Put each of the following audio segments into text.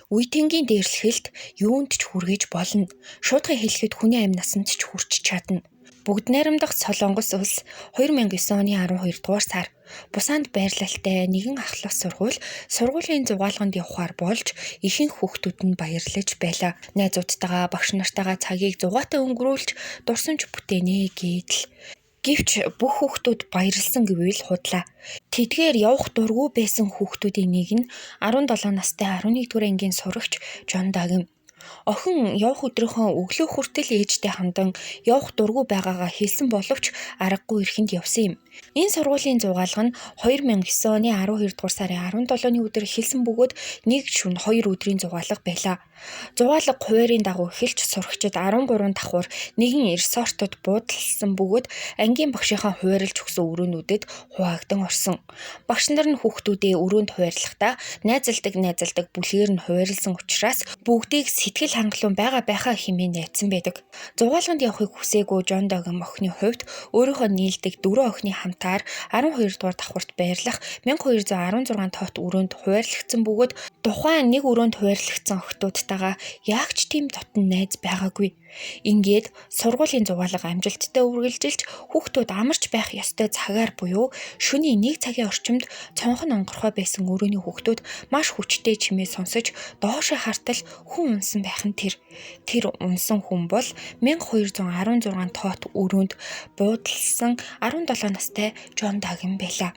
Үеийнгийн дээрлэхэлд юунд ч хүргэж болно. Шударга хэлэхэд хүний амь насанд ч хүрч чадна. Бүгд найрамдах Солонгос улс 2009 оны 12 дугаар сар Бусанд байрлалтай нэгэн ахлах сургуулийн зугаалганд явахаар болж ихэнх хүүхдүүд нь баярлаж байлаа. Найзуудтайгаа багш нартайгаа цагийг зугаатай өнгөрүүлж дурсамж бүтээнэ гэдэл. Гэвч бүх хүүхдүүд баярлсан гэвэл худлаа. Тэдгээр явах дургүй байсан хүүхдүүдийн нэг нь 17 настай 11-р ангийн сурагч Жон Дагим. Охин явах өдрийнхөө өглөө хүртэл ээжтэй хамдан явах дургүй байгаагаа хэлсэн боловч аргагүй эрхэнд явсан юм. Энэ сургуулийн зугаалга нь 2009 оны 12 дугаар сарын 17-ны өдөр эхэлсэн бөгөөд нэг шөнө 2 өдрийн зугаалга байлаа. Зугаалга хуваарийн дагуу эхэлж сурагчид 13 давхар нэгэн ресортод буудалсан бөгөөд ангийн багшийнхаа хуваарлж өгсөн өрөөнүүдэд хуваагдан орсон. Багш нар нь хүүхдүүдээ өрөөнд хуваарлахдаа найзалдаг бүлгээр нь хуваарлсан учраас бүгдийг сэтгэл хангалуун байхаа хэмээн найдсан байдаг. Зугаалганд явахыг хүсээгүй Жон Дагим охины хувьд өөрийнхөө нийлдэг 4 охины хамтаар 12 дугаар давхарт байрлах 1216 тоот өрөөнд хуваарлагдсан бөгөөд тухайн нэг өрөөнд хуваарлагдсан охтуудтайгаа яг ч тийм дотн найз байгаагүй. Ингээд сургуулийн зугаалга амжилттай үргэлжилж хүүхдүүд амарч байх ёстой цагаар буюу шөнийн 1 цагийн орчимд цонхон онгорхой байсан өрөөний хүүхдүүд маш хүчтэй чимээ сонсож доошоо хартал хүн унсан байх нь тэр унсан хүн бол 1216 тоот өрөөнд буудалсан 17 настай Жон Дагим байлаа.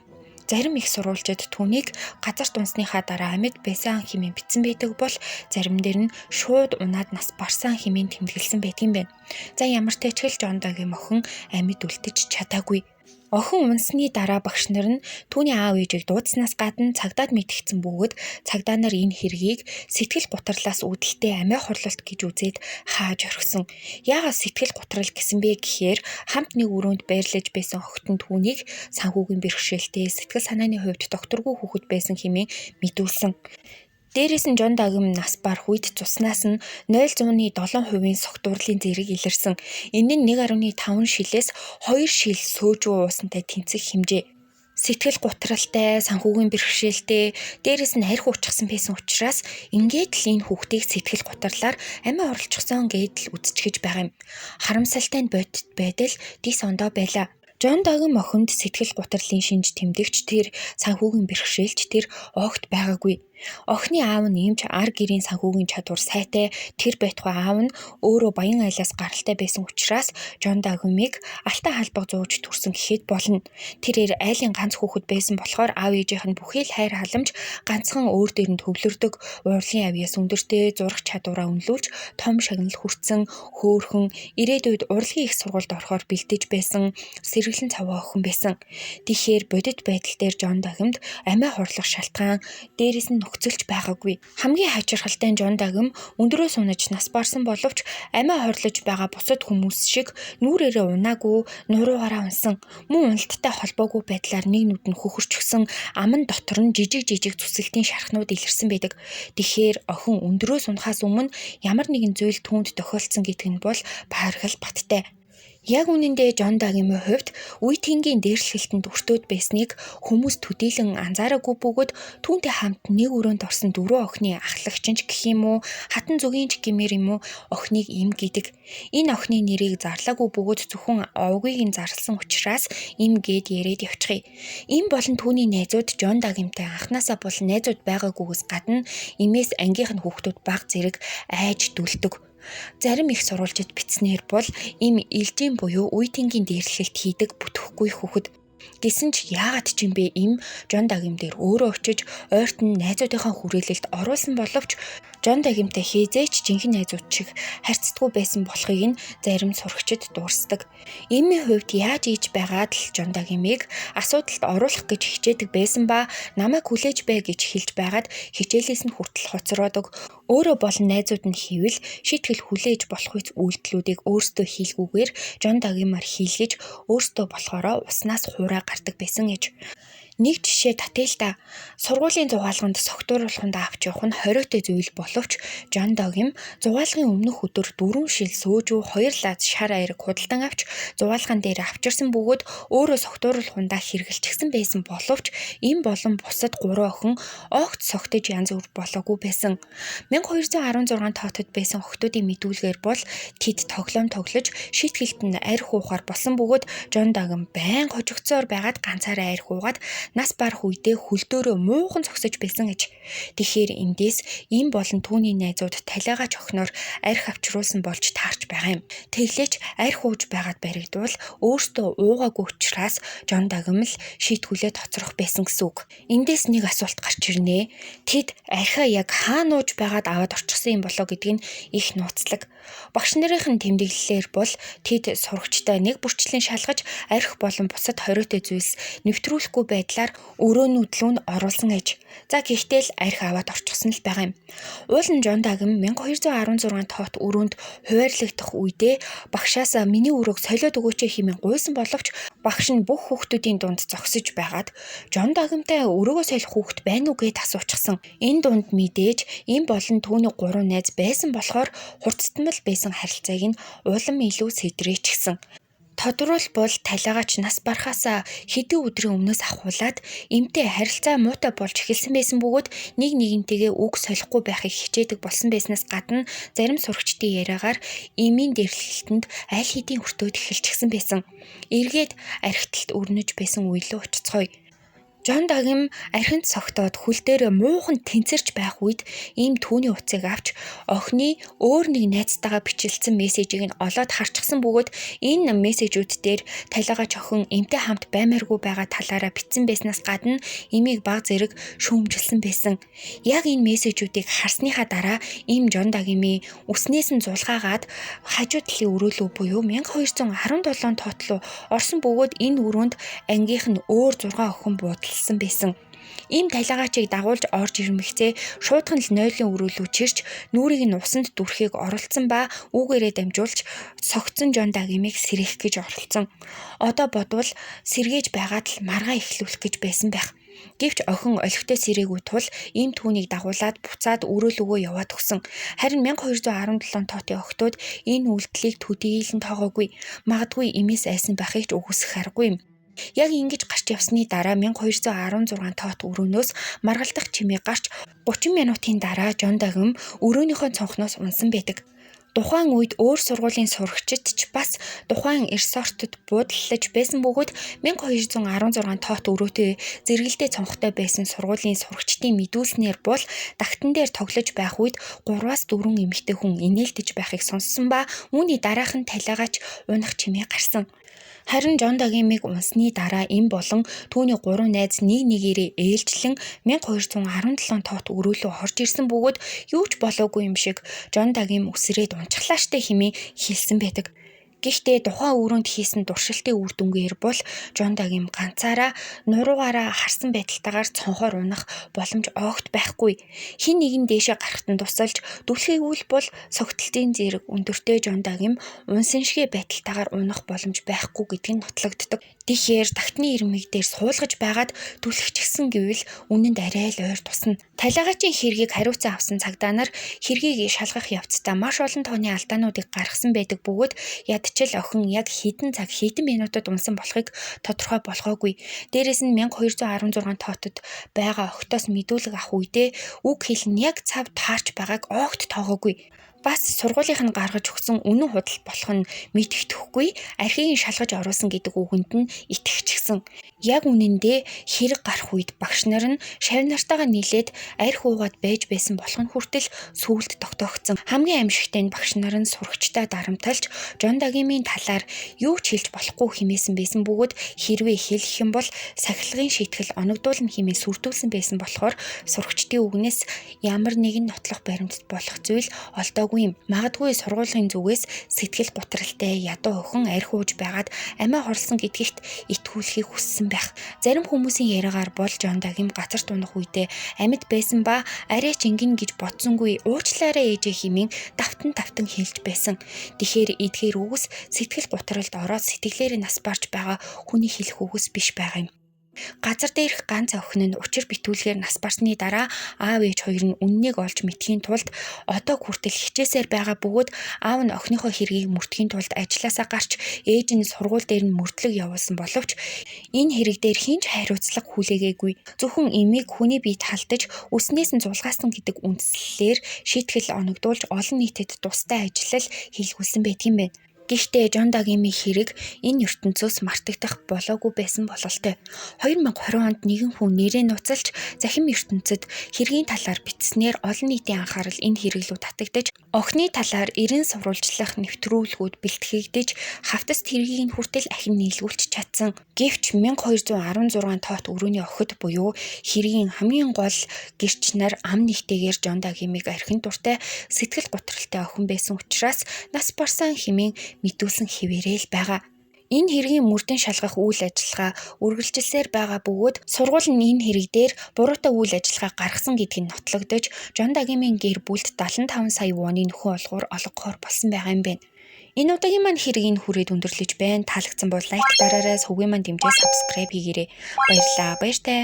Зарим их сурвалжид түүнийг газарт унсныхаа дараа амьд байсан хэмээн бичсэн байдаг бол зарим дээр нь шууд унаад нас барсан хэмээн тэмдэглэсэн байдгийн байна. За ямар ч тач Жон Дагим охин амьд үлдэж чадаагүй. Охин унсны дараа багш нар нь түүний аав ээжийг дуудснаас гадна цагдаад мэдгдсэн бөгөөд цагдаа нар энэ хэргийг сэтгэл гутралаас үүдэлтэй амиа хорлолт гэж үзээд хааж орхисон. Яагаад сэтгэл гутрал гэсэн бэ гэхээр хамт нэг өрөөнд байрлаж байсан охид нь түүнийг санхүүгийн бэрхшээлтэй сэтгэл санааны хувьд докторгүй хүүхэд байсан хэмээн мэдүүлсэн. Дээрээс нь Жон Дагим нас барах үед цуснаас нь 0.7% согтуурлын зэрэг илэрсэн. Энэ нь 1.5 шилээс 2 шил сөөжөө уусантай тэнцэх хэмжээ. Сэтгэл гутралтай, санхүүгийн бэрхшээлтэй, дээрээс нь арх уучсан байсан учраас ингээд л энэ хүүхдийг сэтгэл гутралаар амиа орлчихсон гэдэл үзчихэж байгаа юм. Харамсалтай нь бодит байдал дис ондоо байлаа. Жон Дагим охинд сэтгэл гутралын шинж тэмдэгч тэр, санхүүгийн бэрхшээлч тэр огт байгаагүй. Охины аав нь эмч ар гэрийн санхүүгийн чадвар сайтай тэр байтугай аав нь өөрөө баян айлаас гаралтай байсан учраас Жон Дагимыг алтан халбаг зууж төрсөн гэхэд болно. Тэрээр айлын ганц хүүхэд байсан болохоор аав ээжийнх нь бүхий л хайр халамж ганцхан өөр дээр нь төвлөрдөг, урлагийн авьяас өндөртэй зурах чадвараа үнэлүүлж том шагнал хүртсэн хөөхөн ирээдүйд урлагийн их сургуульд орохоор бэлдэж байсан сэргэлэн цаваа охин байсан. Тэгэхээр бодит байдал дээр Жон Дагимд амиа хорлох шалтгаан дээрээс нь нөхцөлж байгаагүй. Хамгийн хачирхалтай нь Жон Дагим өндөрөө сунаж нас барсан боловч амиа хорлож байгаа бусад хүмүүс шиг нүрээрээ унаагүй, нуруугаараа унсан. Мөн уналттай холбоогүй байдлаар нэг нүд нь хөхөрчгсөн, аман дотор нь жижиг зүсэлтийн шархнууд илэрсэн байдаг. Тэгэхээр охин өндөрөө сунахаас өмнө ямар нэгэн зүйл түүнд тохиолдсон гэдэг нь бол бааргал баттай. Яг үнэндээ Жон Дагимын хувьд үеийнгийн дээрлэхэлтэнд өртөөд байсныг хүмүүс төдийлөн анзаараагүй бөгөөд түүнтэй хамт нэг өрөөнд орсон 4 охины ахлагчинч гэх юм уу, хатан зүгийн ч гэмээр юм уу охиныг им гэдэг. Энэ охины нэрийг зарлаагүй бөгөөд зөвхөн овгийг нь зарласан учраас им гэд яриад явчихъя. Им болон түүний найзууд Жон Дагимтай анханасаа бол найзууд байгаагүйгээс гадна имээс ангийнх нь хүүхдүүд баг зэрэг айж дүлдэг. Зарим их сурвалжид бичснээр бол им элжийн буюу үеийнгийн дээрлэхэлт хийдэг бүтэхгүй хүүхэд. Гэсэн ч яагаад ч юм бэ им Жон Дагим дээр өөрөө очиж ойрт нь найзуудынхаа хүрээлэлд оруулсан боловч Жон Дагимтай хизээч жинхэнэ найзууд шиг харьцдаггүй байсан болохыг нь зарим сурагчид дуурсдаг. Имийн хувьд яаж ийж байгаад л Жон Дагимыг асуудалд оруулах гэж хичээдэг байсан ба намайг хүлээж бай гэж хэлж байгаад хичээлээс нь хүртэл хоцроодог. Өөрөө болон найзууд нь хийвэл шийтгэл хүлээж болох үс үйлдэлүүдийг өөрсдөө хийлгүүгээр Жон Дагимаар хийлгэж өөрсдөө болохоороо уснаас хуурай гардаг байсан гэж. Нэг жишээ татъя л да. Сургуулийн зугаалганд согтууруулаханд авч явах нь хориотой зүйл боловч Жон Догим зугаалгын өмнөх өдөр 4 шил сөөжүү 2 лаз шар айраг худалдан авч зугаалган дээр авчирсан бөгөөд өөрөө согтууруулахундаа хэрэгжилчихсэн байсан боловч энэ болон бусад 3 охин огт согтож янз бүр болоогүй байсан. 1216 тоотод байсан охтуудын мэдүүлгээр бол тэд тоглоом тоглож шийтгэлд нь арх хуухаар болсон бөгөөд Жон Догим байнга хожигдсоор байгаад ганцаараа арх уугаад нас барах үедээ хөлдөөрөө муухан зогсож байсан гэж. Тэгэхээр эндээс ийм болон түүний найзууд талигач охиноор арх авчруулсан болж таарч байгаа юм. Тэглэж арх ууж байгаад баригдвал өөртөө уугаагүй учраас Жон Догим л шийтгүүлээ тоцрох байсан гэсэн үг. Эндээс нэг асуулт гарч ирнэ. Тэд архиа яг хаана ууж байгаад аваад орчихсон юм болоо гэдг нь их нууцлаг. Багш нарын тэмдэглэлээр бол тэд сурагчтай нэг бүрчлэн шалгаж арх болон бусад хориотой зүйлс нэвтрүүлэхгүй байдлаар өрөөнүүдлүү нь оруулсан аж. За гэхдээ л арх аваад орчихсон л байгаа юм. Уул нь Жон Догим 1216 тоот өрөөнд хуваарлагдах үедээ багшаас миний өрөөг солиод өгөөч хэмээн гуйсан боловч багш нь бүх хүүхдүүдийн дунд зогсож байгаад Жон Догимтай өрөөгөө солих хүүхэд байна уу гэд асуучихсан. Энэ дунд мэдээж ийм болон түүний 3 найз байсан болохоор хурцтмал байсан харилцааг нь улам илүү сэтрээчихсэн. Тодорхойлбол талигач нас барахаас хэдэн өдрийн өмнөөс ахуулаад эмтэй харилцаа муутай болж эхэлсэн байсан бөгөөд нэг нэгнтэйгээ үг солихгүй байхыг хичээдэг болсон байснаас гадна зарим сурагчдын яриагаар эмийн дэвлэлтэнд аль хэдийн хүртөөд эхэлчихсэн байсан. Эргээд архиталт өрнөж байсан үе рүү очицгоё. Жон Догим архинд согтоод хөл дээр муухан тэнцэрч байх үед ийм түүний утсыг авч охины өөр нэг найзтайгаа бичлэлсэн мессежийг нь олоод харчихсан бөгөөд энэ мессежүүд дээр талигач охин эмтэй хамт баймааргүй байгаа талаараа бичсэн байснаас гадна эмийг баг зэрэг шүүмжилсэн байсан. Яг энэ мессежүүдийг харсныхаа дараа ийм Жон Догимын үснээс нь зулгаагаад хажуу талын өрөөлөө буюу 1217 тоот руу орсон бөгөөд энэ өрөөнд ангийнх нь өөр 6 охин буудалсан байсан. Ийм талигаачийг дагуулж орж ирмэгцээ шуудхан л нойлын өрөөлөө чирч нүрийг нь усанд дүрхийг оролцсон ба үүгээрээ дамжуулж согтсон Жон Догимыг сэрэх гэж оролцсон. Одоо бодвол сэргээж байгаад л маргаа эхлүүлэх гэж байсан байх. Гэвч охин олигтой сэрээгүй тул ийм түүнийг дагуулад буцаад өрөөлөгөө яваад өгсөн. Харин 1217 тоотын охтууд энэ үйлдэлийг төдийлөн тоогоогүй. Магадгүй эмээс айсан байхыг ч үгүйсэх аргагүй юм. Яг ингэж гарч явсны дараа 1216 тоот өрөөнөөс маргалдах чимээ гарч 30 минутын дараа Жон Догим өрөөнийхөө цонхноос унсан байдаг. Тухайн үед өөр сургуулийн сурагчид ч бас тухайн ресортод буудаллаж байсан бөгөөд 1216 тоот өрөөтэй зэрэгэлдээ цонхтой байсан сургуулийн сурагчдын мэдүүлснээр бол дагтан дээр тоглож байх үед 3-4 эмэгтэй хүн инээлдэж байхыг сонссон ба үүний дараахан талигач унах чимээ гарсан. Харин Жон Догимыг унсны дараа эм болон түүний 3 найз нэг нэгээрээ ээлжлэн 1217 тоот өрөөлөө орж ирсэн бөгөөд юу ч болоогүй юм шиг Жон Догим үсрээд унчглаа штэ хэмээн хэлсэн байдаг. Гэхдээ тухайн өрөөнд хийсэн дуршилтын үр дүнгээр бол Жон Догим ганцаараа нуруугаараа харсан байдалтайгаар цонхоор унах боломж огт байхгүй. Хин нэгэн дээшээ гарахтан тусалж дүлхийгүүл бол согтолтын зэрэг өндөртэй Жон Догим унсан шигэ байдалтайгаар унах боломж байхгүй гэдг нь нотлогддог. Тэгэхээр тагтны ирмэг дээр суулгаж байгаад түлхчихсэн гэвэл үнэнд арай л ойр тусна. Талигаачийн хэргийг хариуцсан авсан цагдаа нар хэргийг шалгах явцдаа маш олон тооны алдаануудыг гаргасан байдаг бөгөөд ядчил охин яг хэдэн цаг хэдэн минутад унсан болохыг тодорхой болгоогүй. Дээрээс нь 1216 тоотод байгаа охтоос мэдүүлэг авах үедээ үг хэлн яг цав таарч байгааг огт тоогоогүй. Бас сургуулийнх нь гаргаж өгсөн үнэн худал болох нь мэдэгдэхгүй архийг шалгаж оруулсан гэдэг үгэнд нь итгэчихсэн. Яг үнэндээ хэрэг гарах үед багш нар нь шавь нартайгаа нийлээд арх уугаад байж байсан болох нь хүртэл сүулт тогтоогдсон. Хамгийн аимшигтай нь багш нар нь сурагчдаа дарамталж Жон Догимын талаар юу ч хэлж болохгүй хэмээсэн байсан бөгөөд хэрвээ хэлэх юм бол сахилгын шийтгэл оногдуулна хэмээн сүрдүүлсэн байсан болохоор сурагчдын үгнээс ямар нэгэн нотлох баримтат болох зүйл олдоогүй юм. Магадгүй сургуулийн зүгээс сэтгэл готралтай ядуу охин арх ууж байгаад амиа хорлсон гэдэгт итгүүлэхийг хүссэн байх. Зарим хүмүүсийн яриагаар бол Жон Догим газарт унах үедээ амьд байсан ба арай ч ингэн гэж бодсонгүй уучлаарай ээжээ хэмээн давтан хэлж байсан. Тэгэхээр эдгээр үгс сэтгэл готралд ороод сэтгэлээрээ нас барж байгаа хүний хэлэх үгс биш байгаа юм. Газар дээрх ганц охин нь учир битүүлгээр нас барсны дараа аав ээж хоёр нь үннийг олж мэдхийн тулд одоо хүртэл хичээсээр байгаа бөгөөд аав нь охиныхоо хэргийг мөрдөхийн тулд ажилласаа гарч ээж нь сургууль дээр нь мөрдлөг явуулсан боловч энэ хэрэг дээр хинч хариуцлага хүлээгээгүй. Зөвхөн эмийг хүний биед халдаж өснөөс нь зулгаасан гэдэг үндслэлээр шийтгэл оногдуулж олон нийтэд тустай ажиллал хийлгүүлсэн байдгийн байна. Гэхдээ Жон Дагемийн хэрэг энэ ертөнцөөс мартагдах болоогүй байсан бололтой. 2020 онд нэгэн хүн нэрээ нуцалж захим ертөнцид хэргийн талаар бичснээр олон нийтийн анхаарал энэ хэрэг рүү татагдаж, охины талаар эрен сурвалжлах нэвтрүүлгүүд бэлтгэгдэж, хавтас хэргийг хүртэл ахин нийлгүүлж чадсан. Гэвч 1216 тоот өрөөний охид буюу хэргийн хамгийн гол гэрч нар ам нэгтэйгээр Жон Дагемийг архин дуртай, сэтгэл готролтой охин байсан учраас нас барсан хэмээн мэдүүлсэн хэвээрээ л байгаа. Энэ хэргийн мөрдөн шалгах үйл ажиллагаа үргэлжилсээр байгаа бөгөөд сургууль нь энэ хэрэг дээр буруутай үйл ажиллагаа гаргасан гэдг нь нотлогдож, Жон Дагемийн гэр бүлд 75 сая воны нөхөн олгоор олгохоор болсон байгаа юм байна. Энэ удаагийн маань хэргийг хүрээд өндөрлөж байна. Таалагдсан бол лайк дараарай, сувгийн маань дэмжээ subscribe хийгээрэй. Баярлалаа. Баяртай.